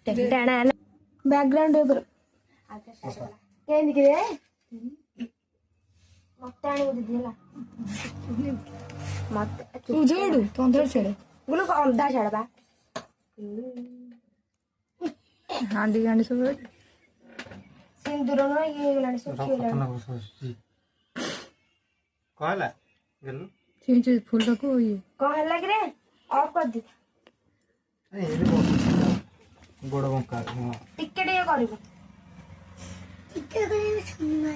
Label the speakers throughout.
Speaker 1: background केंदी मत आनी दीदी मत तू जोड़ तंदर छेड़ गुलो अंधा छेड़बा हांडी हांडी सब सिंदूर न ये गलानी सब खेला
Speaker 2: कहला गेलु
Speaker 1: चेंज फूल को ये कौन लग रे ऑफ कर दी
Speaker 2: ए रे गोड़ बंका
Speaker 1: टिकट ये करबो टिकट करे सुनना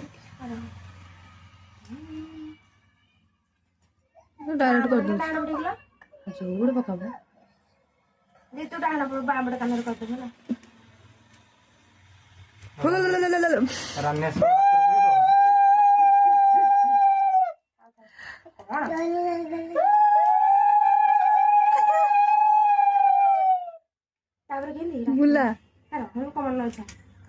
Speaker 1: डायरेक्ट कर दो डायरेक्ट पड़ीला अच्छा उड़ पकाबो दे तू डायना पर बाबड़ कलर कर दे ना
Speaker 2: रन्ने से
Speaker 1: तापर केंदी बुल्ला अरे हम कमन न छ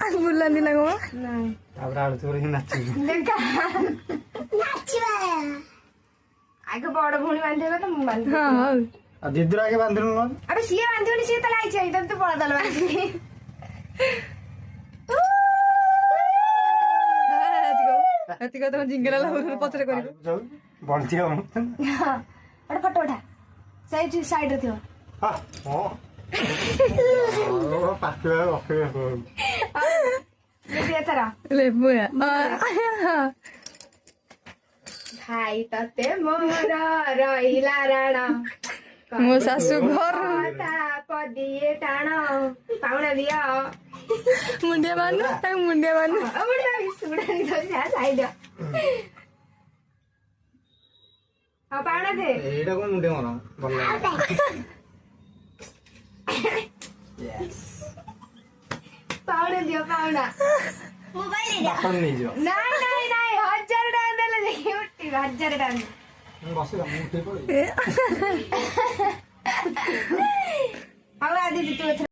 Speaker 1: आज बुल्ला नि लागो नहीं
Speaker 2: तापर आलू चोरी नाची
Speaker 1: देखा नाचबा आगे बड़ भूणी बांधेबा तो मु बांध हां हां
Speaker 2: आ दिदुर आगे बांधलु न
Speaker 1: अबे सीए बांधियोनी सीए त लाई छै तब तो बड़ा दल बांधी अति को तो जिंगला ला पछरे करिबो
Speaker 2: बंती हम
Speaker 1: हां अरे फोटो उठा साइड रे थियो
Speaker 2: हां ओ पाके ओके
Speaker 1: ये तेरा ले मुया भाई तते मोर रहिला राणा मो सासु घर पदिए टाण पाउना दिया मुंडे मानु ता मुंडे मानु मुंडे सुडानी तो जा साइड हां पाउना दे
Speaker 2: एटा कोन मुंडे मारो बल्ला यस
Speaker 1: पाउना दियो पाउना मोबाइल ले जा
Speaker 2: बटन नहीं जो
Speaker 1: नहीं नहीं नहीं 1000 टाइम देले देखि उठी 1000 टाइम
Speaker 2: बस मुंडे पड़े
Speaker 1: अब आदि तू